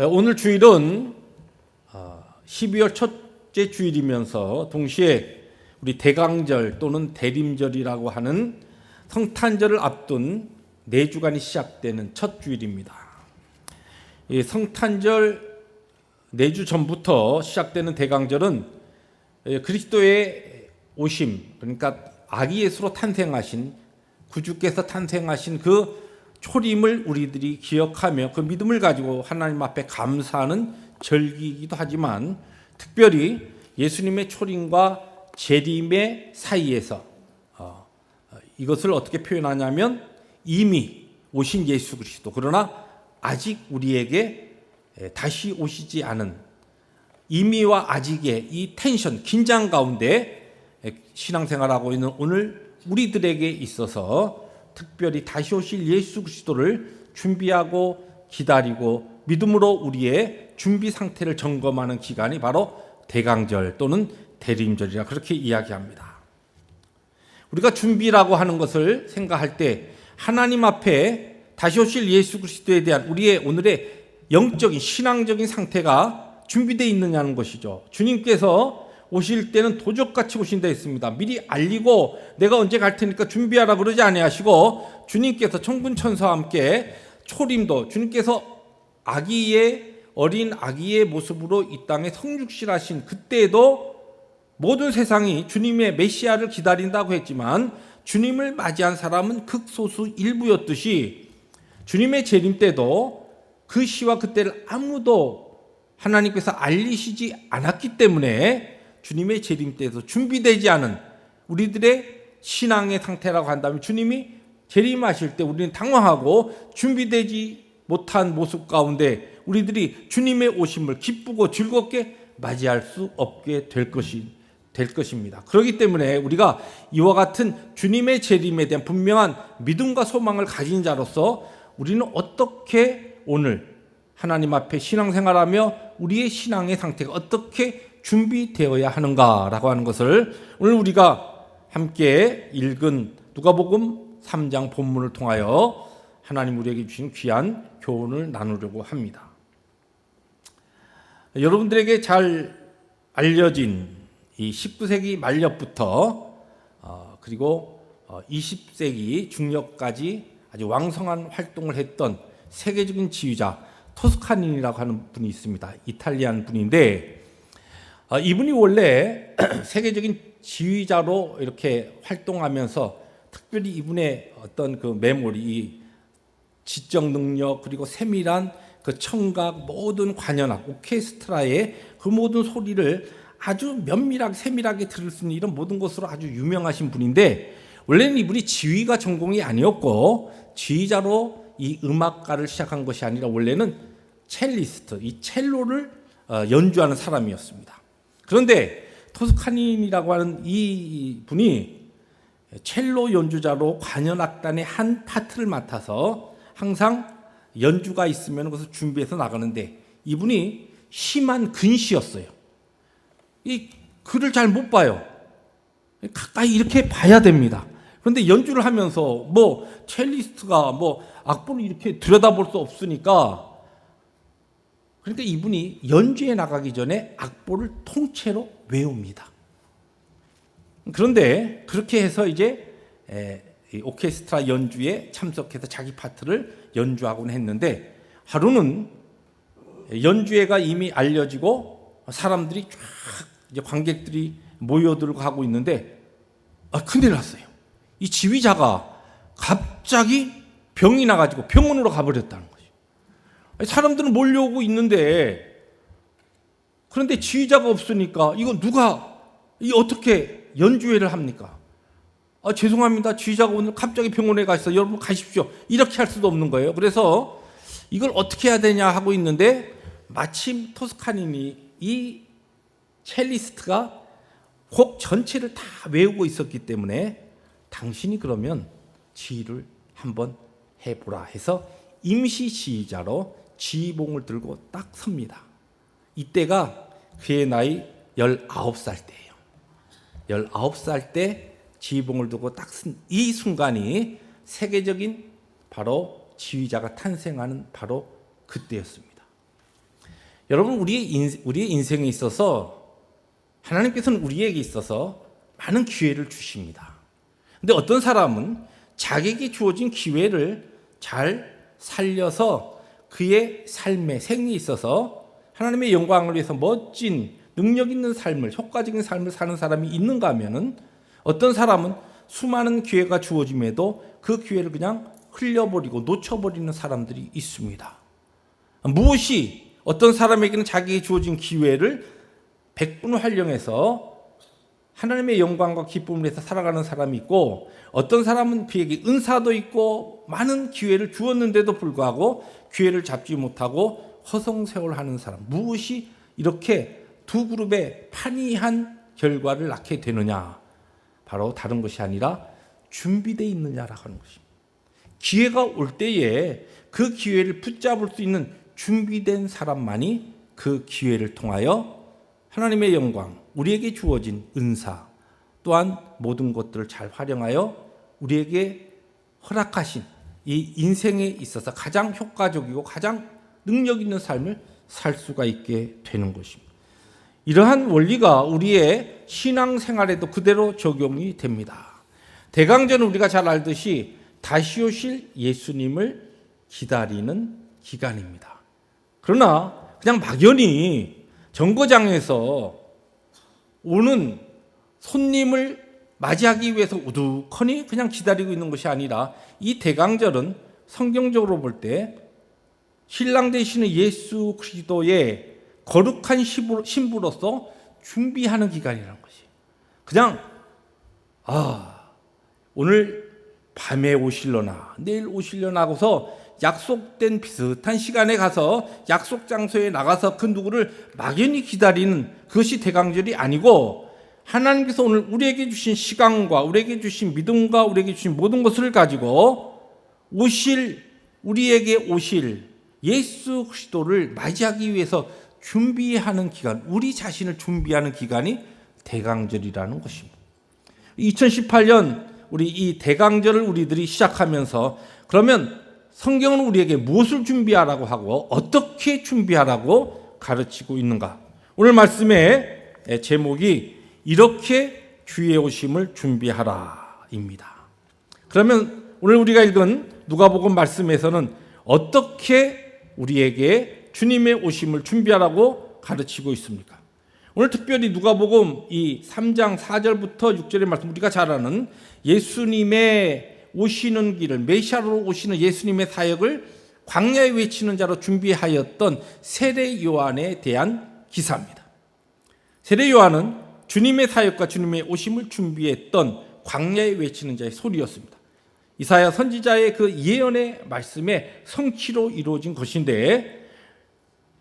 오늘 주일은 12월 첫째 주일이면서 동시에 우리 대강절 또는 대림절이라고 하는 성탄절을 앞둔 4주간이 시작되는 첫 주일입니다. 이 성탄절 4주 전부터 시작되는 대강절은 그리스도의 오심, 그러니까 아기 예수로 탄생하신 구주께서 탄생하신 그 초림을 우리들이 기억하며 그 믿음을 가지고 하나님 앞에 감사하는 절기이기도 하지만, 특별히 예수님의 초림과 재림의 사이에서 이것을 어떻게 표현하냐면 이미 오신 예수 그리스도, 그러나 아직 우리에게 다시 오시지 않은 이미와 아직의 이 텐션, 긴장 가운데 신앙생활하고 있는 오늘 우리들에게 있어서 특별히 다시 오실 예수 그리스도를 준비하고 기다리고 믿음으로 우리의 준비 상태를 점검하는 기간이 바로 대강절 또는 대림절이라 그렇게 이야기합니다. 우리가 준비라고 하는 것을 생각할 때 하나님 앞에 다시 오실 예수 그리스도에 대한 우리의 오늘의 영적인 신앙적인 상태가 준비되어 있느냐는 것이죠. 주님께서 오실 때는 도적같이 오신다 했습니다. 미리 알리고 내가 언제 갈 테니까 준비하라 그러지 아니하시고, 주님께서 천군천사와 함께 초림도 주님께서 어린 아기의 모습으로 이 땅에 성육신하신 그때에도 모든 세상이 주님의 메시아를 기다린다고 했지만 주님을 맞이한 사람은 극소수 일부였듯이, 주님의 재림 때도 그 시와 그때를 아무도 하나님께서 알리시지 않았기 때문에 주님의 재림 때에서 준비되지 않은 우리들의 신앙의 상태라고 한다면, 주님이 재림하실 때 우리는 당황하고 준비되지 못한 모습 가운데 우리들이 주님의 오심을 기쁘고 즐겁게 맞이할 수 없게 될 것입니다. 그렇기 때문에 우리가 이와 같은 주님의 재림에 대한 분명한 믿음과 소망을 가진 자로서 우리는 어떻게 오늘 하나님 앞에 신앙생활하며 우리의 신앙의 상태가 어떻게 준비되어야 하는가라고 하는 것을 오늘 우리가 함께 읽은 누가복음 3장 본문을 통하여 하나님 우리에게 주신 귀한 교훈을 나누려고 합니다. 여러분들에게 잘 알려진 이 19세기 말년부터 그리고 20세기 중葉까지 아주 왕성한 활동을 했던 세계적인 지휘자 토스카니라고 하는 분이 있습니다. 이탈리안 분인데, 이분이 원래 세계적인 지휘자로 이렇게 활동하면서 특별히 이분의 어떤 그 메모리, 지적 능력, 그리고 세밀한 그 청각, 모든 관현악, 오케스트라의 그 모든 소리를 아주 면밀하게 세밀하게 들을 수 있는 이런 모든 것으로 아주 유명하신 분인데, 원래는 이분이 지휘가 전공이 아니었고 지휘자로 이 음악가를 시작한 것이 아니라 원래는 첼리스트, 이 첼로를 연주하는 사람이었습니다. 그런데 토스카니라고 하는 이 분이 첼로 연주자로 관현악단의 한 파트를 맡아서 항상 연주가 있으면 그것을 준비해서 나가는데, 이분이 심한 근시였어요. 이 글을 잘 못 봐요. 가까이 이렇게 봐야 됩니다. 그런데 연주를 하면서 첼리스트가 악보를 이렇게 들여다볼 수 없으니까, 그러니까 이분이 연주에 나가기 전에 악보를 통째로 외웁니다. 그런데 그렇게 해서 이제 오케스트라 연주에 참석해서 자기 파트를 연주하곤 했는데, 하루는 연주회가 이미 알려지고 사람들이 쫙 이제 관객들이 모여들고 하고 있는데 큰일 났어요. 이 지휘자가 갑자기 병이 나가지고 병원으로 가버렸다는 거죠. 사람들은 몰려오고 있는데, 그런데 지휘자가 없으니까 이거 어떻게 연주회를 합니까? 죄송합니다. 지휘자가 오늘 갑자기 병원에 가 있어. 여러분 가십시오. 이렇게 할 수도 없는 거예요. 그래서 이걸 어떻게 해야 되냐 하고 있는데, 마침 토스카니니 이 첼리스트가 곡 전체를 다 외우고 있었기 때문에, 당신이 그러면 지휘를 한번 해보라 해서 임시 지휘자로 지휘봉을 들고 딱 섭니다. 이때가 그의 나이 19살 때예요. 19살 때 지휘봉을 두고 딱 쓴 이 순간이 세계적인 바로 지휘자가 탄생하는 바로 그때였습니다. 여러분, 우리의 인생에 있어서 하나님께서는 우리에게 있어서 많은 기회를 주십니다. 근데 어떤 사람은 자기에게 주어진 기회를 잘 살려서 그의 삶에 생에 있어서 하나님의 영광을 위해서 멋진 능력 있는 삶을, 효과적인 삶을 사는 사람이 있는가 하면은, 어떤 사람은 수많은 기회가 주어짐에도 그 기회를 그냥 흘려버리고 놓쳐버리는 사람들이 있습니다. 무엇이 어떤 사람에게는 자기에게 주어진 기회를 100분 활용해서 하나님의 영광과 기쁨을 위해서 살아가는 사람이 있고, 어떤 사람은 그에게 은사도 있고 많은 기회를 주었는데도 불구하고 기회를 잡지 못하고 허송세월하는 사람. 무엇이 이렇게 두 그룹의 판이한 결과를 낳게 되느냐? 바로 다른 것이 아니라 준비되어 있느냐라고 하는 것입니다. 기회가 올 때에 그 기회를 붙잡을 수 있는 준비된 사람만이 그 기회를 통하여 하나님의 영광, 우리에게 주어진 은사, 또한 모든 것들을 잘 활용하여 우리에게 허락하신 이 인생에 있어서 가장 효과적이고 가장 능력 있는 삶을 살 수가 있게 되는 것입니다. 이러한 원리가 우리의 신앙생활에도 그대로 적용이 됩니다. 대강절은 우리가 잘 알듯이 다시 오실 예수님을 기다리는 기간입니다. 그러나 그냥 막연히 정거장에서 오는 손님을 맞이하기 위해서 우두커니 그냥 기다리고 있는 것이 아니라, 이 대강절은 성경적으로 볼 때 신랑 되시는 예수 그리스도의 거룩한 신부로서 준비하는 기간이라는 것이에요. 그냥 오늘 밤에 오실려나 내일 오실려나 하고서 약속된 비슷한 시간에 가서 약속 장소에 나가서 그 누구를 막연히 기다리는 그것이 대강절이 아니고, 하나님께서 오늘 우리에게 주신 시간과 우리에게 주신 믿음과 우리에게 주신 모든 것을 가지고 우리에게 오실 예수 그리스도를 맞이하기 위해서 준비하는 기간, 우리 자신을 준비하는 기간이 대강절이라는 것입니다. 2018년 우리 이 대강절을 우리들이 시작하면서, 그러면 성경은 우리에게 무엇을 준비하라고 하고 어떻게 준비하라고 가르치고 있는가? 오늘 말씀의 제목이 이렇게 주의 오심을 준비하라입니다. 그러면 오늘 우리가 읽은 누가복음 말씀에서는 어떻게 우리에게 주님의 오심을 준비하라고 가르치고 있습니까? 오늘 특별히 누가복음 이 3장 4절부터 6절의 말씀, 우리가 잘 아는 예수님의 오시는 길을, 메시아로 오시는 예수님의 사역을 광야에 외치는 자로 준비하였던 세례 요한에 대한 기사입니다. 세례 요한은 주님의 사역과 주님의 오심을 준비했던 광야에 외치는 자의 소리였습니다. 이사야 선지자의 그 예언의 말씀의 성취로 이루어진 것인데,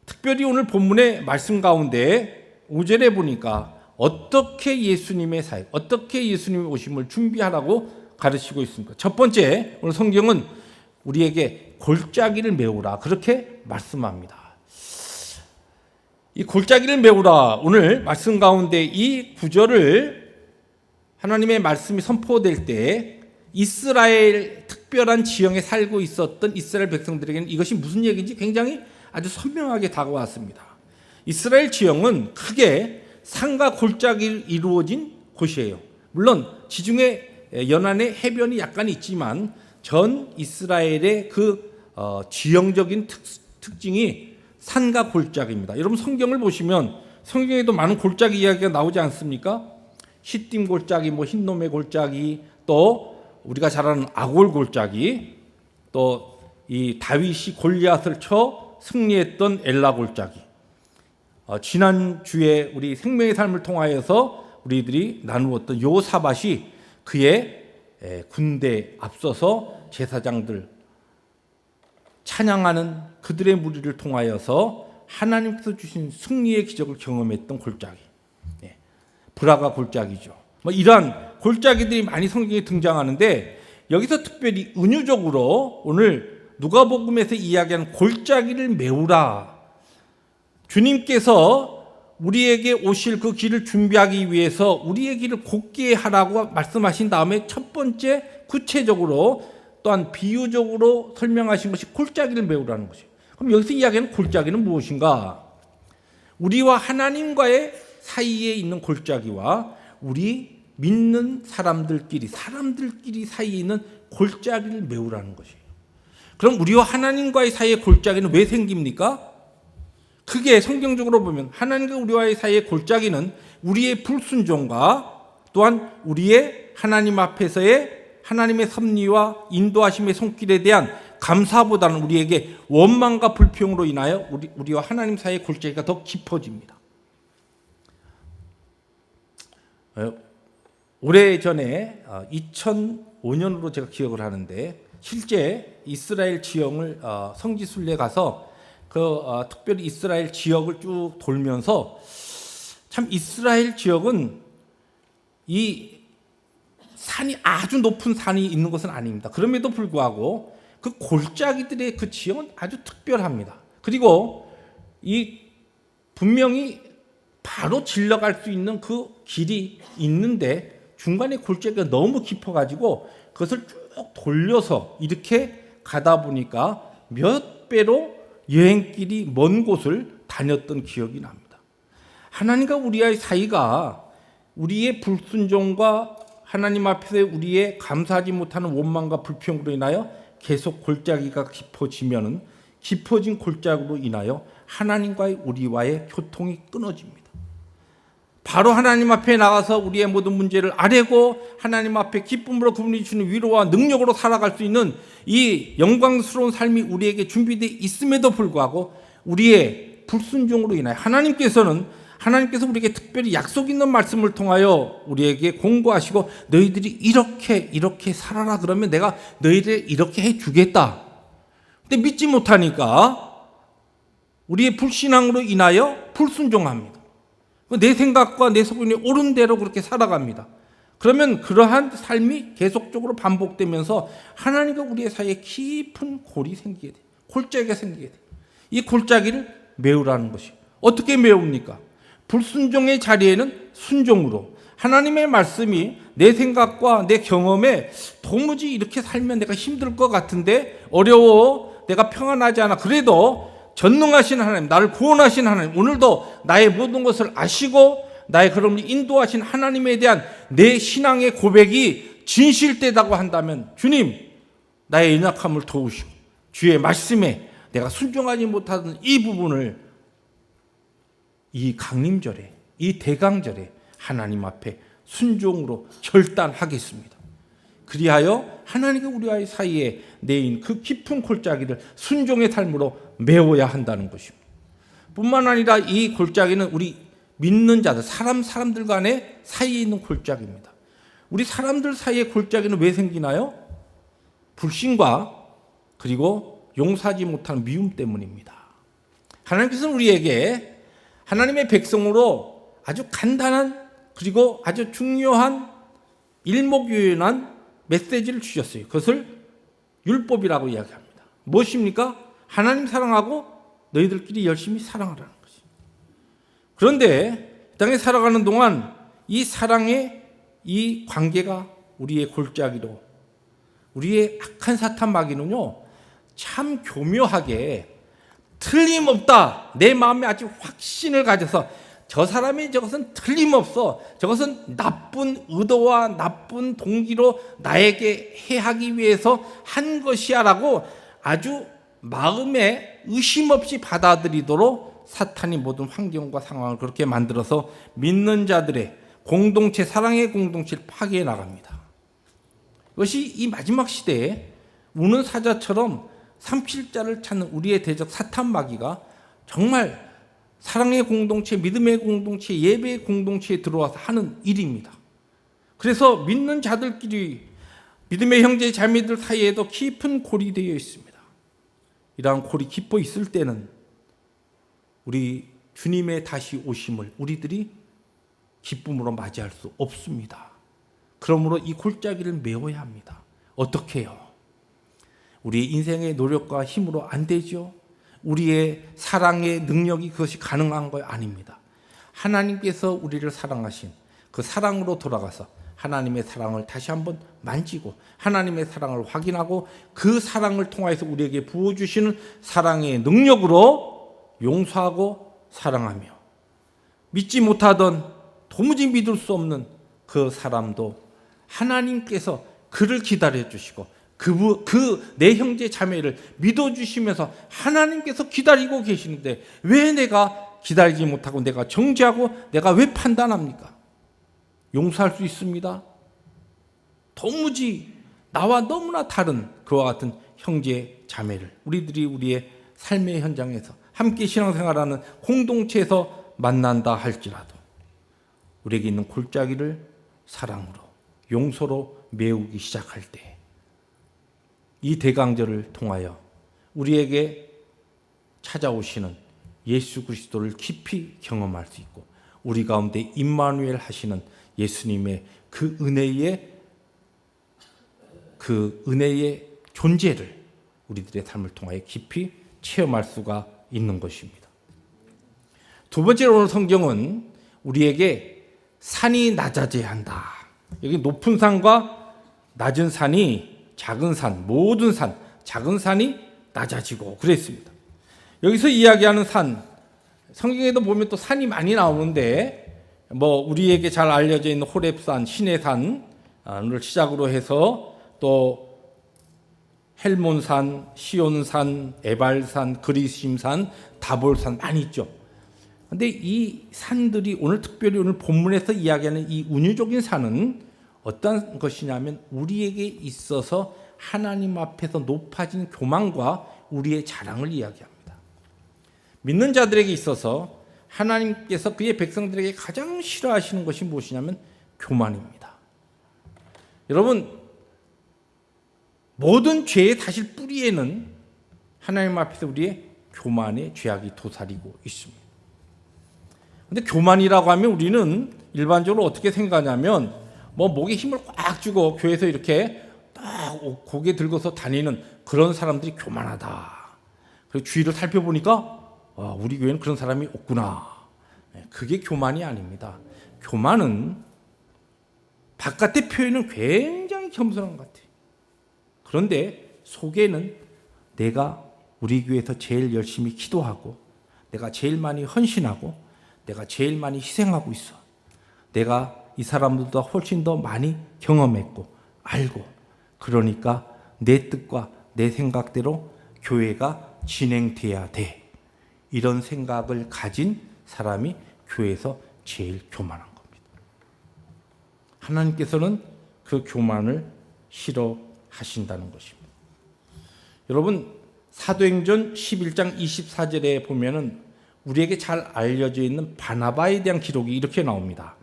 특별히 오늘 본문의 말씀 가운데 5절에 보니까 어떻게 예수님의 사역, 어떻게 예수님의 오심을 준비하라고 가르치고 있습니까? 첫 번째, 오늘 성경은 우리에게 골짜기를 메우라, 그렇게 말씀합니다. 이 골짜기를 메우라, 오늘 말씀 가운데 이 구절을 하나님의 말씀이 선포될 때 이스라엘 특별한 지형에 살고 있었던 이스라엘 백성들에게는 이것이 무슨 얘기인지 굉장히 아주 선명하게 다가왔습니다. 이스라엘 지형은 크게 산과 골짜기로 이루어진 곳이에요. 물론 지중해 연안에 해변이 약간 있지만 전 이스라엘의 그 지형적인 특징이 산과 골짜기입니다. 여러분 성경을 보시면 성경에도 많은 골짜기 이야기가 나오지 않습니까? 시딤 골짜기, 흰놈의 골짜기, 또 우리가 잘 아는 아골 골짜기, 또 이 다윗이 골리앗을 쳐 승리했던 엘라 골짜기. 지난주에 우리 생명의 삶을 통하여서 우리들이 나누었던 요사밭이 그의 군대에 앞서서 제사장들 찬양하는 그들의 무리를 통하여서 하나님께서 주신 승리의 기적을 경험했던 골짜기, 브라가 골짜기죠. 이러한 골짜기들이 많이 성경에 등장하는데, 여기서 특별히 은유적으로 오늘 누가복음에서 이야기하는 골짜기를 메우라, 주님께서 우리에게 오실 그 길을 준비하기 위해서 우리의 길을 곧게 하라고 말씀하신 다음에 첫 번째 구체적으로 또한 비유적으로 설명하신 것이 골짜기를 메우라는 것이에요. 그럼 여기서 이야기하는 골짜기는 무엇인가? 우리와 하나님과의 사이에 있는 골짜기와 우리 믿는 사람들끼리 사이에 있는 골짜기를 메우라는 것이에요. 그럼 우리와 하나님과의 사이의 골짜기는 왜 생깁니까? 크게 성경적으로 보면 하나님과 우리와의 사이의 골짜기는 우리의 불순종과 또한 우리의 하나님 앞에서의 하나님의 섭리와 인도하심의 손길에 대한 감사보다는 우리에게 원망과 불평으로 인하여 우리와 하나님 사이의 골짜기가 더 깊어집니다. 오래전에 2005년으로 제가 기억을 하는데 실제 이스라엘 지형을 성지순례 가서 특별히 이스라엘 지역을 쭉 돌면서 참 이스라엘 지역은 이 산이 아주 높은 산이 있는 것은 아닙니다. 그럼에도 불구하고 그 골짜기들의 그 지형은 아주 특별합니다. 그리고 이 분명히 바로 질러갈 수 있는 그 길이 있는데 중간에 골짜기가 너무 깊어가지고 그것을 쭉 돌려서 이렇게 가다 보니까 몇 배로 여행길이 먼 곳을 다녔던 기억이 납니다. 하나님과 우리의 사이가 우리의 불순종과 하나님 앞에서 우리의 감사하지 못하는 원망과 불평으로 인하여 계속 골짜기가 깊어지면은 깊어진 골짜기로 인하여 하나님과의 우리와의 교통이 끊어집니다. 바로 하나님 앞에 나가서 우리의 모든 문제를 아뢰고 하나님 앞에 기쁨으로 그분이 주는 위로와 능력으로 살아갈 수 있는 이 영광스러운 삶이 우리에게 준비되어 있음에도 불구하고 우리의 불순종으로 인하여 하나님께서 우리에게 특별히 약속 있는 말씀을 통하여 우리에게 공고하시고 너희들이 이렇게 살아라 그러면 내가 너희를 이렇게 해주겠다. 근데 믿지 못하니까 우리의 불신앙으로 인하여 불순종합니다. 내 생각과 내 소견이 옳은 대로 그렇게 살아갑니다. 그러면 그러한 삶이 계속적으로 반복되면서 하나님과 우리의 사이에 깊은 골이 생기게 돼요. 골짜기가 생기게 돼요. 이 골짜기를 메우라는 것이 어떻게 메웁니까? 불순종의 자리에는 순종으로 하나님의 말씀이 내 생각과 내 경험에 도무지 이렇게 살면 내가 힘들 것 같은데 어려워 내가 평안하지 않아 그래도 전능하신 하나님 나를 구원하신 하나님 오늘도 나의 모든 것을 아시고 나의 걸음을 인도하신 하나님에 대한 내 신앙의 고백이 진실되다고 한다면 주님 나의 연약함을 도우시고 주의 말씀에 내가 순종하지 못하던 이 부분을 이 강림절에 이 대강절에 하나님 앞에 순종으로 결단하겠습니다. 그리하여 하나님과 우리와의 사이에 내인 그 깊은 골짜기를 순종의 삶으로 메워야 한다는 것입니다. 뿐만 아니라 이 골짜기는 우리 믿는 자들, 사람들 간의 사이에 있는 골짜기입니다. 우리 사람들 사이의 골짜기는 왜 생기나요? 불신과 그리고 용서하지 못하는 미움 때문입니다. 하나님께서는 우리에게 하나님의 백성으로 아주 간단한 그리고 아주 중요한 일목요연한 메시지를 주셨어요. 그것을 율법이라고 이야기합니다. 무엇입니까? 하나님 사랑하고 너희들끼리 열심히 사랑하라는 것이. 그런데 이 땅에 살아가는 동안 이 사랑의 이 관계가 우리의 골짜기로 우리의 악한 사탄 마귀는요 참 교묘하게 틀림없다 내 마음에 아주 확신을 가져서 저 사람이 저것은 틀림없어 저것은 나쁜 의도와 나쁜 동기로 나에게 해하기 위해서 한 것이야 라고 아주 마음에 의심 없이 받아들이도록 사탄이 모든 환경과 상황을 그렇게 만들어서 믿는 자들의 공동체 사랑의 공동체를 파괴해 나갑니다. 이것이 이 마지막 시대에 우는 사자처럼 삼킬자를 찾는 우리의 대적 사탄 마귀가 정말 사랑의 공동체, 믿음의 공동체, 예배의 공동체에 들어와서 하는 일입니다. 그래서 믿는 자들끼리 믿음의 형제 자매들 사이에도 깊은 골이 되어 있습니다. 이러한 골이 깊어 있을 때는 우리 주님의 다시 오심을 우리들이 기쁨으로 맞이할 수 없습니다. 그러므로 이 골짜기를 메워야 합니다. 어떻게 해요? 우리의 인생의 노력과 힘으로 안 되죠. 우리의 사랑의 능력이 그것이 가능한 거 아닙니다. 하나님께서 우리를 사랑하신 그 사랑으로 돌아가서 하나님의 사랑을 다시 한번 만지고 하나님의 사랑을 확인하고 그 사랑을 통해서 우리에게 부어주시는 사랑의 능력으로 용서하고 사랑하며 믿지 못하던 도무지 믿을 수 없는 그 사람도 하나님께서 그를 기다려 주시고 내 형제 자매를 믿어주시면서 하나님께서 기다리고 계시는데 왜 내가 기다리지 못하고 내가 정죄하고 내가 왜 판단합니까? 용서할 수 있습니다. 도무지 나와 너무나 다른 그와 같은 형제 자매를 우리들이 우리의 삶의 현장에서 함께 신앙생활하는 공동체에서 만난다 할지라도 우리에게 있는 골짜기를 사랑으로 용서로 메우기 시작할 때 이 대강절을 통하여 우리에게 찾아오시는 예수 그리스도를 깊이 경험할 수 있고 우리 가운데 임마누엘 하시는 예수님의 그 은혜의 존재를 우리들의 삶을 통하여 깊이 체험할 수가 있는 것입니다. 두 번째로 오늘 성경은 우리에게 산이 낮아져야 한다. 여기 높은 산과 낮은 산이 작은 산, 모든 산, 작은 산이 낮아지고 그랬습니다. 여기서 이야기하는 산, 성경에도 보면 또 산이 많이 나오는데 우리에게 잘 알려져 있는 호렙산, 시내산을 시작으로 해서 또 헬몬산, 시온산, 에발산, 그리심산, 다볼산 많이 있죠. 근데 이 산들이 특별히 오늘 본문에서 이야기하는 이 운유적인 산은 어떤 것이냐면 우리에게 있어서 하나님 앞에서 높아진 교만과 우리의 자랑을 이야기합니다. 믿는 자들에게 있어서 하나님께서 그의 백성들에게 가장 싫어하시는 것이 무엇이냐면 교만입니다. 여러분, 모든 죄의 사실 뿌리에는 하나님 앞에서 우리의 교만의 죄악이 도사리고 있습니다. 그런데 교만이라고 하면 우리는 일반적으로 어떻게 생각하냐면 목에 힘을 꽉 주고 교회에서 이렇게 딱 고개 들고서 다니는 그런 사람들이 교만하다. 그리고 주위를 살펴보니까 우리 교회는 그런 사람이 없구나. 그게 교만이 아닙니다. 교만은 바깥의 표현은 굉장히 겸손한 것 같아요. 그런데 속에는 내가 우리 교회에서 제일 열심히 기도하고 내가 제일 많이 헌신하고 내가 제일 많이 희생하고 있어. 내가 이 사람들보다 훨씬 더 많이 경험했고 알고 그러니까 내 뜻과 내 생각대로 교회가 진행돼야 돼. 이런 생각을 가진 사람이 교회에서 제일 교만한 겁니다. 하나님께서는 그 교만을 싫어하신다는 것입니다. 여러분, 사도행전 11장 24절에 보면은 우리에게 잘 알려져 있는 바나바에 대한 기록이 이렇게 나옵니다.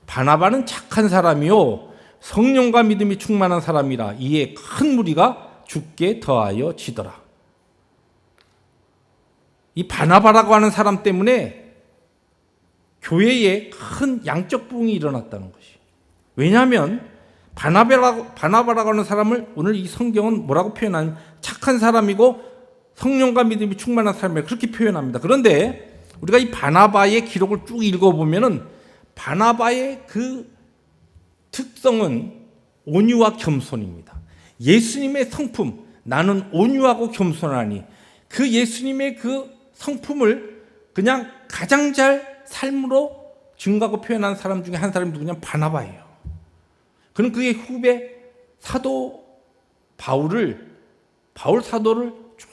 바나바는 착한 사람이요 성령과 믿음이 충만한 사람이라 이에 큰 무리가 죽게 더하여 지더라. 이 바나바라고 하는 사람 때문에 교회에 큰 양적 부흥이 일어났다는 것이. 왜냐하면 바나바라고 하는 사람을 오늘 이 성경은 뭐라고 표현하냐면 착한 사람이고 성령과 믿음이 충만한 사람이라 그렇게 표현합니다. 그런데 우리가 이 바나바의 기록을 쭉 읽어보면은 바나바의 그 특성은 온유와 겸손입니다. 예수님의 성품, 나는 온유하고 겸손하니 그 예수님의 그 성품을 그냥 가장 잘 삶으로 증거하고 표현한 사람 중에 한 사람이 누구냐면 바나바예요. 그는 그의 후배 사도 바울 사도를 쭉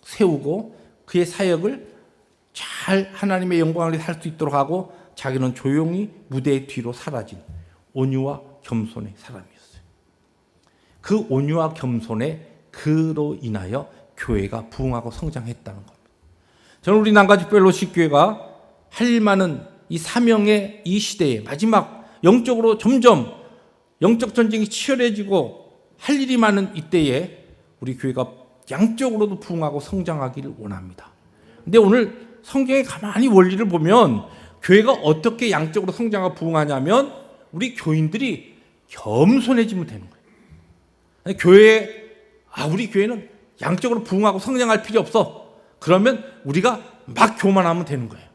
세우고 그의 사역을 잘 하나님의 영광을 살 수 있도록 하고 자기는 조용히 무대 뒤로 사라진 온유와 겸손의 사람이었어요. 그 온유와 겸손의 그로 인하여 교회가 부흥하고 성장했다는 겁니다. 저는 우리 남가주 펠로십 교회가 할 일 많은 이 사명의 이 시대에 마지막 영적으로 점점 영적 전쟁이 치열해지고 할 일이 많은 이때에 우리 교회가 양적으로도 부흥하고 성장하기를 원합니다. 근데 오늘 성경에 가만히 원리를 보면 교회가 어떻게 양적으로 성장하고 부흥하냐면 우리 교인들이 겸손해지면 되는 거예요. 우리 교회는 양적으로 부흥하고 성장할 필요 없어. 그러면 우리가 막 교만하면 되는 거예요.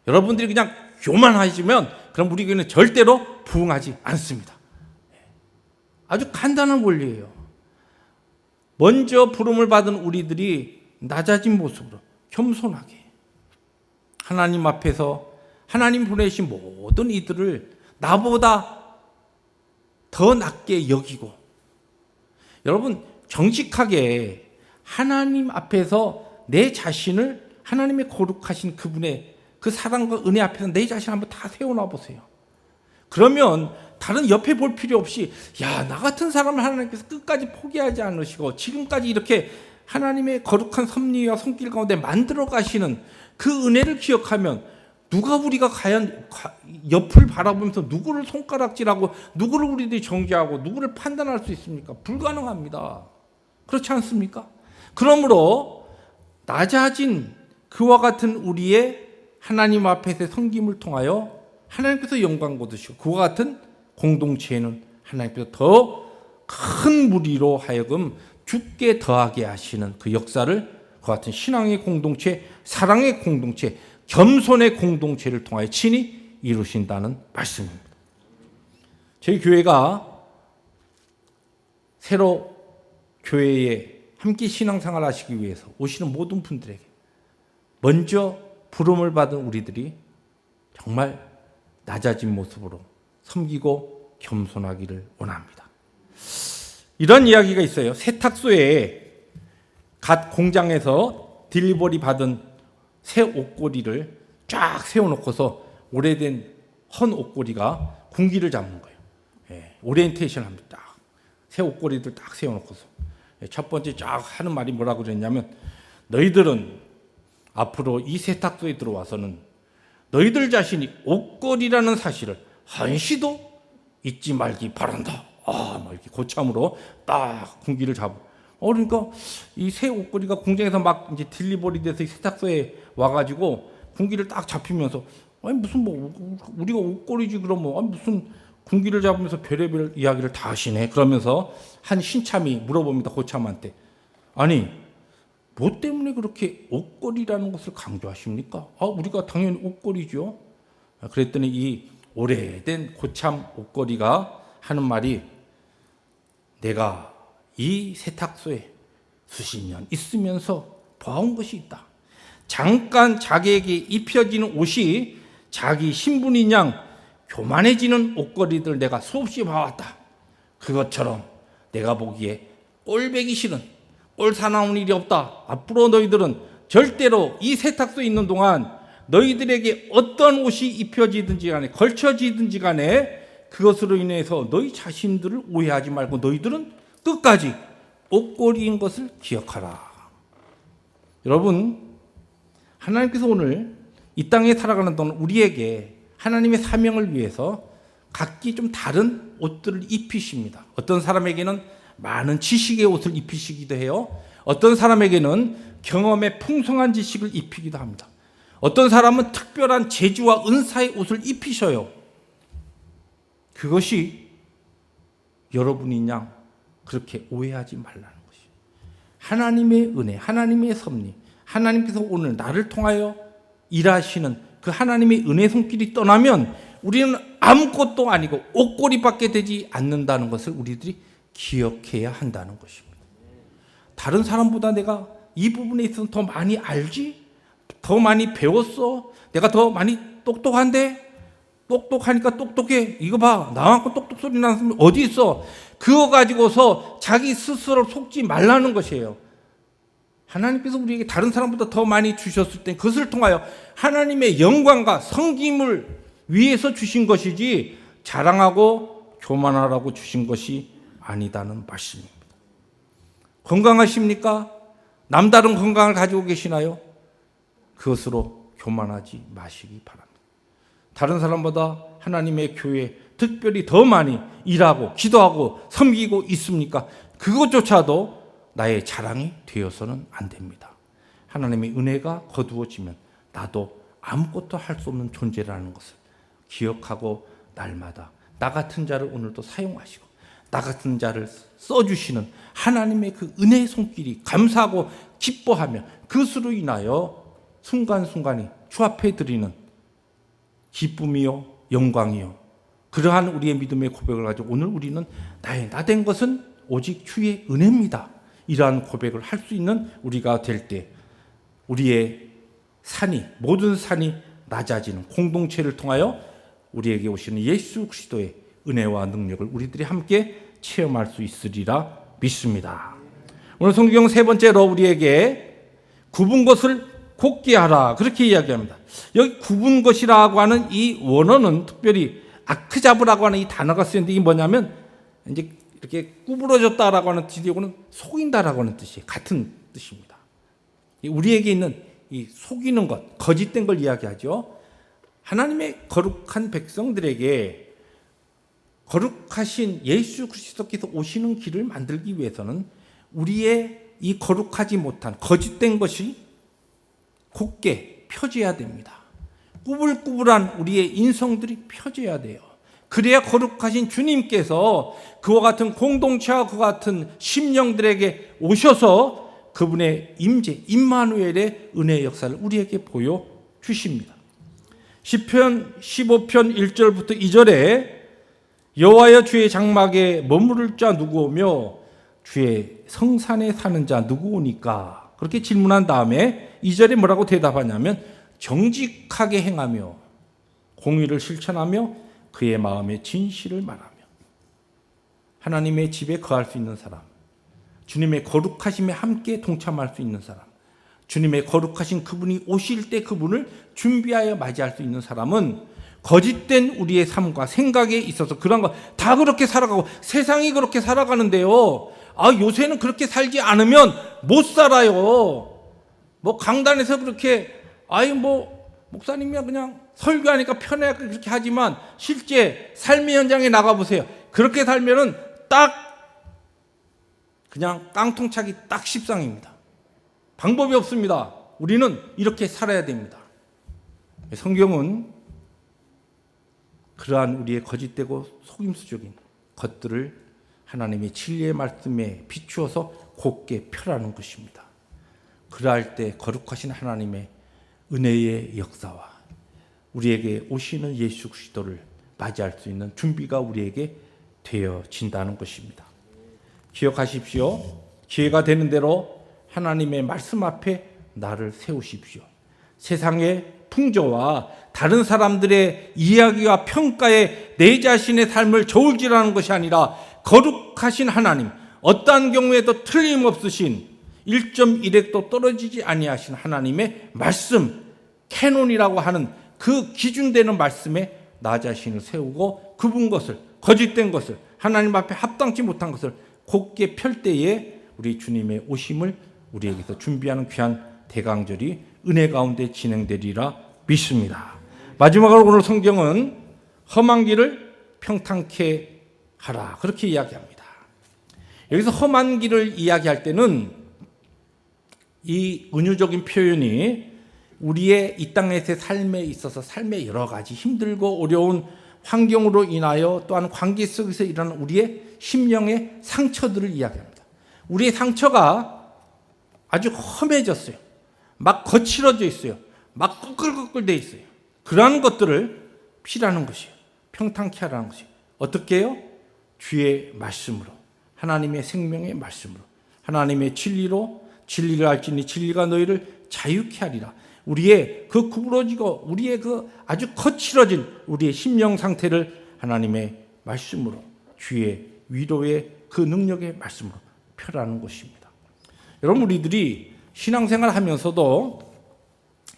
여러분들이 그냥 교만하시면 그럼 우리 교회는 절대로 부흥하지 않습니다. 아주 간단한 원리예요. 먼저 부름을 받은 우리들이 낮아진 모습으로 겸손하게 하나님 앞에서 하나님 보내신 모든 이들을 나보다 더 낮게 여기고, 여러분 정직하게 하나님 앞에서 내 자신을 하나님의 거룩하신 그분의 그 사랑과 은혜 앞에서 내 자신 한번 다 세워놔 보세요. 그러면 다른 옆에 볼 필요 없이, 야, 나 같은 사람을 하나님께서 끝까지 포기하지 않으시고 지금까지 이렇게 하나님의 거룩한 섭리와 손길 가운데 만들어 가시는 그 은혜를 기억하면, 누가 우리가 과연 옆을 바라보면서 누구를 손가락질하고 누구를 우리들이 정죄하고 누구를 판단할 수 있습니까? 불가능합니다. 그렇지 않습니까? 그러므로 낮아진 그와 같은 우리의 하나님 앞에서의 섬김을 통하여 하나님께서 영광 거두시고, 그와 같은 공동체에는 하나님께서 더 큰 무리로 하여금 죽게 더하게 하시는 그 역사를 그와 같은 신앙의 공동체, 사랑의 공동체, 겸손의 공동체를 통하여 친히 이루신다는 말씀입니다. 저희 교회가 새로 교회에 함께 신앙생활 하시기 위해서 오시는 모든 분들에게 먼저 부름을 받은 우리들이 정말 낮아진 모습으로 섬기고 겸손하기를 원합니다. 이런 이야기가 있어요. 세탁소에 갓 공장에서 딜리버리 받은 새 옷걸이를 쫙 세워놓고서 오래된 헌 옷걸이가 군기를 잡는 거예요. 오리엔테이션 합니다. 새 옷걸이들 딱 세워놓고서 첫 번째 쫙 하는 말이 뭐라고 그랬냐면, 너희들은 앞으로 이 세탁소에 들어와서는 너희들 자신이 옷걸이라는 사실을 한시도 잊지 말기 바란다. 막 이렇게 고참으로 딱 군기를 잡고, 그러니까 이 새 옷걸이가 공장에서 막 이제 딜리버리 돼서 세탁소에 와가지고 군기를 딱 잡히면서, 아니 무슨 뭐 우리가 옷걸이지 그러면, 아니 무슨 군기를 잡으면서 별의별 이야기를 다 하시네. 그러면서 한 신참이 물어봅니다. 고참한테, 아니 뭐 때문에 그렇게 옷걸이라는 것을 강조하십니까? 우리가 당연히 옷걸이죠. 그랬더니 이 오래된 고참 옷걸이가 하는 말이, 내가 이 세탁소에 수십 년 있으면서 봐온 것이 있다. 잠깐 자기에게 입혀지는 옷이 자기 신분인 양 교만해지는 옷걸이들 내가 수없이 봐왔다. 그것처럼 내가 보기에 꼴배기 싫은, 꼴 사나운 일이 없다. 앞으로 너희들은 절대로 이 세탁소에 있는 동안 너희들에게 어떤 옷이 입혀지든지 간에 걸쳐지든지 간에 그것으로 인해서 너희 자신들을 오해하지 말고 너희들은 끝까지 옷걸이인 것을 기억하라. 여러분, 하나님께서 오늘 이 땅에 살아가는 동안 우리에게 하나님의 사명을 위해서 각기 좀 다른 옷들을 입히십니다. 어떤 사람에게는 많은 지식의 옷을 입히시기도 해요. 어떤 사람에게는 경험의 풍성한 지식을 입히기도 합니다. 어떤 사람은 특별한 재주와 은사의 옷을 입히셔요. 그것이 여러분인 양 그렇게 오해하지 말라는 것이에요. 하나님의 은혜, 하나님의 섭리, 하나님께서 오늘 나를 통하여 일하시는 그 하나님의 은혜 손길이 떠나면 우리는 아무것도 아니고 옷걸이밖에 되지 않는다는 것을 우리들이 기억해야 한다는 것입니다. 다른 사람보다 내가 이 부분에 있어서 더 많이 알지? 더 많이 배웠어? 내가 더 많이 똑똑한데? 똑똑하니까 똑똑해. 이거 봐. 나만큼 똑똑 소리 나는 사람이 어디 있어? 그거 가지고서 자기 스스로 속지 말라는 것이에요. 하나님께서 우리에게 다른 사람보다 더 많이 주셨을 때 그것을 통하여 하나님의 영광과 성김을 위해서 주신 것이지 자랑하고 교만하라고 주신 것이 아니다는 말씀입니다. 건강하십니까? 남다른 건강을 가지고 계시나요? 그것으로 교만하지 마시기 바랍니다. 다른 사람보다 하나님의 교회에 특별히 더 많이 일하고 기도하고 섬기고 있습니까? 그것조차도 나의 자랑이 되어서는 안 됩니다. 하나님의 은혜가 거두어지면 나도 아무것도 할 수 없는 존재라는 것을 기억하고 날마다 나 같은 자를 오늘도 사용하시고 나 같은 자를 써주시는 하나님의 그 은혜의 손길이 감사하고 기뻐하며 그것으로 인하여 순간순간이 주 앞에 드리는 기쁨이요 영광이요 그러한 우리의 믿음의 고백을 가지고 오늘 우리는 나의 나 된 것은 오직 주의 은혜입니다. 이러한 고백을 할 수 있는 우리가 될 때 우리의 산이 모든 산이 낮아지는 공동체를 통하여 우리에게 오시는 예수 그리스도의 은혜와 능력을 우리들이 함께 체험할 수 있으리라 믿습니다. 오늘 성경 세 번째로 우리에게 굽은 것을 곱게 하라 그렇게 이야기합니다. 여기 굽은 것이라고 하는 이 원어는 특별히 아크자브라고 하는 이 단어가 쓰였는데 이게 뭐냐면 이제 이렇게 구부러졌다라고 하는 뜻이고는 속인다라고 하는 뜻이에요. 같은 뜻입니다. 우리에게 있는 이 속이는 것, 거짓된 걸 이야기하죠. 하나님의 거룩한 백성들에게 거룩하신 예수 그리스도께서 오시는 길을 만들기 위해서는 우리의 이 거룩하지 못한 거짓된 것이 곱게 펴져야 됩니다. 꾸불꾸불한 우리의 인성들이 펴져야 돼요. 그래야 거룩하신 주님께서 그와 같은 공동체와 그와 같은 심령들에게 오셔서 그분의 임재, 임마누엘의 은혜의 역사를 우리에게 보여주십니다. 시편 15편 1절부터 2절에 여호와여 주의 장막에 머무를 자 누구오며 주의 성산에 사는 자 누구오니까 그렇게 질문한 다음에 2절에 뭐라고 대답하냐면 정직하게 행하며 공의를 실천하며 그의 마음에 진실을 말하며 하나님의 집에 거할 수 있는 사람, 주님의 거룩하심에 함께 동참할 수 있는 사람, 주님의 거룩하신 그분이 오실 때 그분을 준비하여 맞이할 수 있는 사람은 거짓된 우리의 삶과 생각에 있어서 그런 거 다 그렇게 살아가고 세상이 그렇게 살아가는데요. 요새는 그렇게 살지 않으면 못 살아요. 뭐 강단에서 그렇게 목사님이야 그냥 설교하니까 편해 그렇게 하지만 실제 삶의 현장에 나가 보세요. 그렇게 살면은 딱 그냥 깡통차기 딱 십상입니다. 방법이 없습니다. 우리는 이렇게 살아야 됩니다. 성경은 그러한 우리의 거짓되고 속임수적인 것들을 하나님의 진리의 말씀에 비추어서 곱게 펴라는 것입니다. 그러할 때 거룩하신 하나님의 은혜의 역사와 우리에게 오시는 예수 그리스도를 맞이할 수 있는 준비가 우리에게 되어진다는 것입니다. 기억하십시오. 기회가 되는 대로 하나님의 말씀 앞에 나를 세우십시오. 세상의 풍조와 다른 사람들의 이야기와 평가에 내 자신의 삶을 저울질하는 것이 아니라 거룩하신 하나님, 어떠한 경우에도 틀림없으신 1.1핵도 떨어지지 아니하신 하나님의 말씀, 캐논이라고 하는 그 기준되는 말씀에 나 자신을 세우고 굽은 것을, 거짓된 것을, 하나님 앞에 합당치 못한 것을 곱게 펼 때에 우리 주님의 오심을 우리에게서 준비하는 귀한 대강절이 은혜 가운데 진행되리라 믿습니다. 마지막으로 오늘 성경은 험한 길을 평탄케 하라 그렇게 이야기합니다. 여기서 험한 길을 이야기할 때는 이 은유적인 표현이 우리의 이 땅에서의 삶에 있어서 삶의 여러 가지 힘들고 어려운 환경으로 인하여 또한 관계 속에서 일어나는 우리의 심령의 상처들을 이야기합니다. 우리의 상처가 아주 험해졌어요. 막 거칠어져 있어요. 막 꺼끌꺼끌 돼 있어요. 그러한 것들을 피라는 것이에요. 평탄케 하라는 것이에요. 어떻게 해요? 주의 말씀으로, 하나님의 생명의 말씀으로, 하나님의 진리로, 진리를 알지니 진리가 너희를 자유케 하리라. 우리의 그 구부러지고 우리의 그 아주 거칠어진 우리의 심령 상태를 하나님의 말씀으로, 주의 위로의 그 능력의 말씀으로 펴라는 것입니다. 여러분, 우리들이 신앙생활 하면서도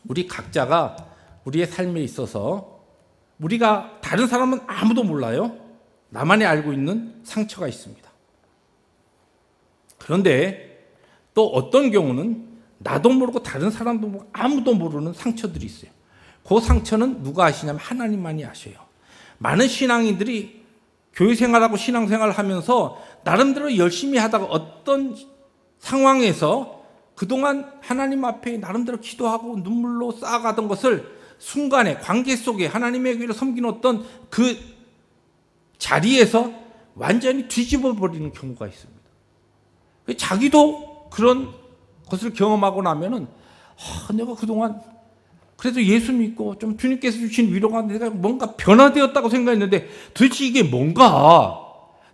우리 각자가 우리의 삶에 있어서 우리가 다른 사람은 아무도 몰라요. 나만이 알고 있는 상처가 있습니다. 그런데 또 어떤 경우는 나도 모르고 다른 사람도 모르고 아무도 모르는 상처들이 있어요. 그 상처는 누가 아시냐면 하나님만이 아셔요. 많은 신앙인들이 교회생활하고 신앙생활을 하면서 나름대로 열심히 하다가 어떤 상황에서 그동안 하나님 앞에 나름대로 기도하고 눈물로 쌓아가던 것을 순간에 관계 속에 하나님의 교회를 섬기는 어떤 그 자리에서 완전히 뒤집어 버리는 경우가 있습니다. 자기도 그런 것을 경험하고 나면은 내가 그동안 그래도 예수 믿고 좀 주님께서 주신 위로가 내가 뭔가 변화되었다고 생각했는데 도대체 이게 뭔가,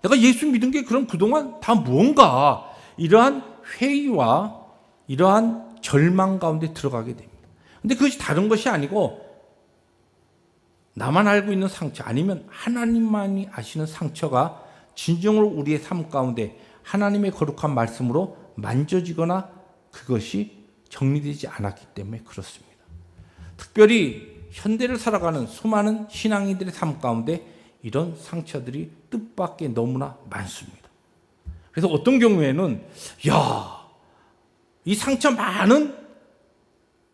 내가 예수 믿은 게 그럼 그동안 다 뭔가, 이러한 회의와 이러한 절망 가운데 들어가게 됩니다. 근데 그것이 다른 것이 아니고 나만 알고 있는 상처 아니면 하나님만이 아시는 상처가 진정으로 우리의 삶 가운데 하나님의 거룩한 말씀으로 만져지거나 그것이 정리되지 않았기 때문에 그렇습니다. 특별히 현대를 살아가는 수많은 신앙인들의 삶 가운데 이런 상처들이 뜻밖의 너무나 많습니다. 그래서 어떤 경우에는 이 상처 많은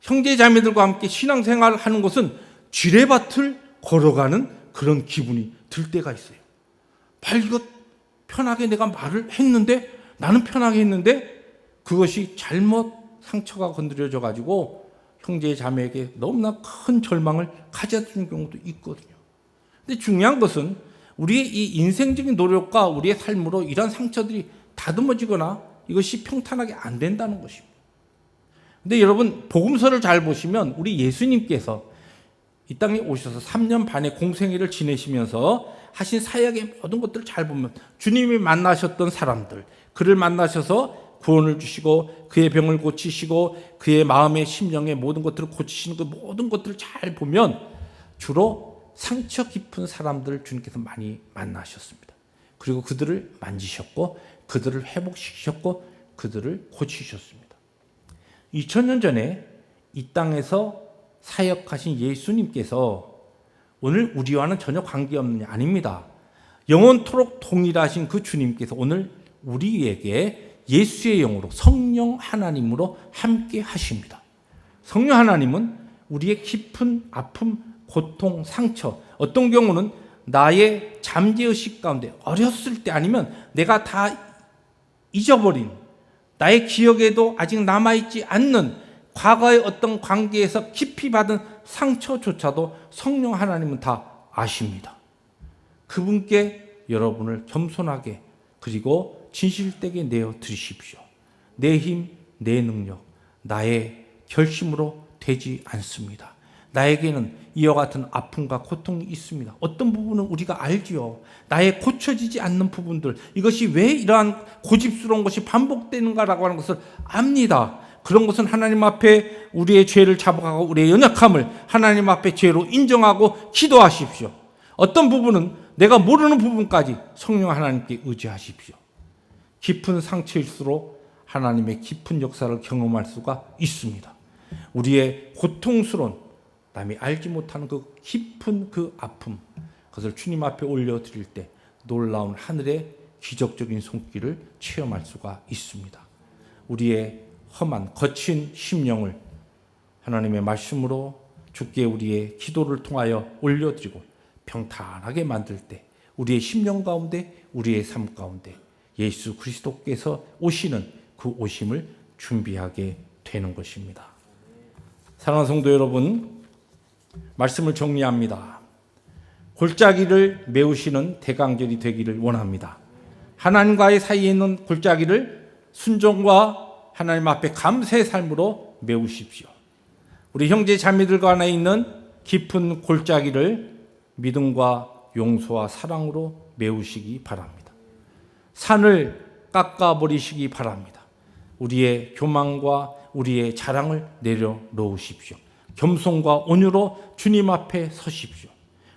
형제 자매들과 함께 신앙생활을 하는 것은 지뢰밭을 걸어가는 그런 기분이 들 때가 있어요. 이거 편하게 내가 말을 했는데 나는 편하게 했는데 그것이 잘못 상처가 건드려져 가지고 형제 자매에게 너무나 큰 절망을 가져주는 경우도 있거든요. 근데 중요한 것은 우리의 이 인생적인 노력과 우리의 삶으로 이런 상처들이 다듬어지거나 이것이 평탄하게 안 된다는 것입니다. 근데 여러분 복음서를 잘 보시면 우리 예수님께서 이 땅에 오셔서 3년 반의 공생애를 지내시면서 하신 사역의 모든 것들을 잘 보면 주님이 만나셨던 사람들, 그를 만나셔서 구원을 주시고 그의 병을 고치시고 그의 마음의 심령의 모든 것들을 고치시는 그 모든 것들을 잘 보면 주로 상처 깊은 사람들을 주님께서 많이 만나셨습니다. 그리고 그들을 만지셨고 그들을 회복시키셨고 그들을 고치셨습니다. 2000년 전에 이 땅에서 사역하신 예수님께서 오늘 우리와는 전혀 관계없느냐? 아닙니다. 영원토록 동일하신 그 주님께서 오늘 우리에게 예수의 영으로 성령 하나님으로 함께 하십니다. 성령 하나님은 우리의 깊은 아픔, 고통, 상처, 어떤 경우는 나의 잠재의식 가운데 어렸을 때 아니면 내가 다 잊어버린 나의 기억에도 아직 남아있지 않는 과거의 어떤 관계에서 깊이 받은 상처조차도 성령 하나님은 다 아십니다. 그분께 여러분을 겸손하게 그리고 진실되게 내어 드리십시오. 내 힘, 내 능력, 나의 결심으로 되지 않습니다. 나에게는 이와 같은 아픔과 고통이 있습니다. 어떤 부분은 우리가 알지요. 나의 고쳐지지 않는 부분들, 이것이 왜 이러한 고집스러운 것이 반복되는가라고 하는 것을 압니다. 그런 것은 하나님 앞에 우리의 죄를 자복하고 우리의 연약함을 하나님 앞에 죄로 인정하고 기도하십시오. 어떤 부분은 내가 모르는 부분까지 성령 하나님께 의지하십시오. 깊은 상처일수록 하나님의 깊은 역사를 경험할 수가 있습니다. 우리의 고통스러운 남이 알지 못하는 그 깊은 그 아픔, 그것을 주님 앞에 올려드릴 때 놀라운 하늘의 기적적인 손길을 체험할 수가 있습니다. 우리의 험한 거친 심령을 하나님의 말씀으로 주께 우리의 기도를 통하여 올려드리고 평탄하게 만들 때 우리의 심령 가운데 우리의 삶 가운데 예수 그리스도께서 오시는 그 오심을 준비하게 되는 것입니다. 사랑하는 성도 여러분, 말씀을 정리합니다. 골짜기를 메우시는 대강절이 되기를 원합니다. 하나님과의 사이에 있는 골짜기를 순종과 하나님 앞에 감사의 삶으로 메우십시오. 우리 형제 자매들 간에 있는 깊은 골짜기를 믿음과 용서와 사랑으로 메우시기 바랍니다. 산을 깎아버리시기 바랍니다. 우리의 교만과 우리의 자랑을 내려놓으십시오. 겸손과 온유로 주님 앞에 서십시오.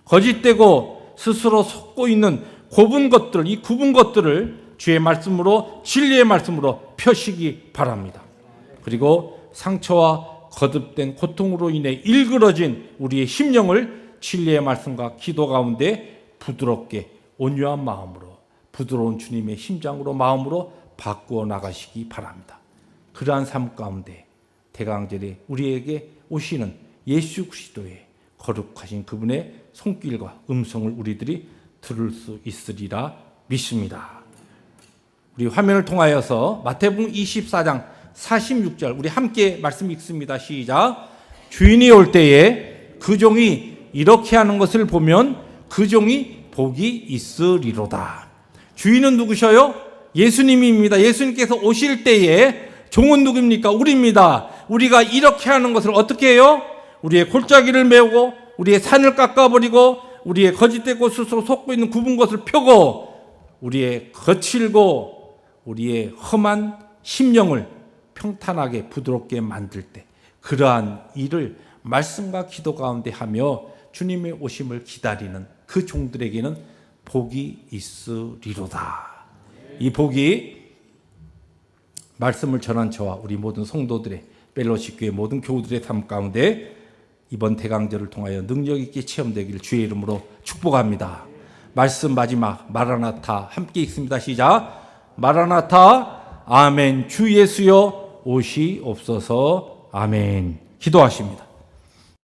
거짓되고 스스로 속고 있는 굽은 것들, 이 굽은 것들을 주의 말씀으로 진리의 말씀으로 펴시기 바랍니다. 그리고 상처와 거듭된 고통으로 인해 일그러진 우리의 심령을 진리의 말씀과 기도 가운데 부드럽게 온유한 마음으로 부드러운 주님의 심장으로 마음으로 바꾸어 나가시기 바랍니다. 그러한 삶 가운데 대강절에 우리에게 오시는 예수 그리스도의 거룩하신 그분의 손길과 음성을 우리들이 들을 수 있으리라 믿습니다. 우리 화면을 통하여서 마태복음 24장 46절 우리 함께 말씀 읽습니다. 시작. 주인이 올 때에 그 종이 이렇게 하는 것을 보면 그 종이 복이 있으리로다. 주인은 누구셔요? 예수님입니다. 예수님께서 오실 때에 종은 누굽니까? 우리입니다. 우리가 이렇게 하는 것을 어떻게 해요? 우리의 골짜기를 메우고 우리의 산을 깎아버리고 우리의 거짓되고 스스로 속고 있는 굽은 것을 펴고 우리의 거칠고 우리의 험한 심령을 평탄하게 부드럽게 만들 때 그러한 일을 말씀과 기도 가운데 하며 주님의 오심을 기다리는 그 종들에게는 복이 있으리로다. 이 복이 말씀을 전한 저와 우리 모든 성도들의 펠로십 교회 모든 교우들의 삶 가운데 이번 대강절을 통하여 능력 있게 체험되기를 주의 이름으로 축복합니다. 말씀 마지막 마라나타 함께 읽습니다. 시작. 마라나타 아멘. 주 예수여 오시옵소서. 아멘. 기도하십니다.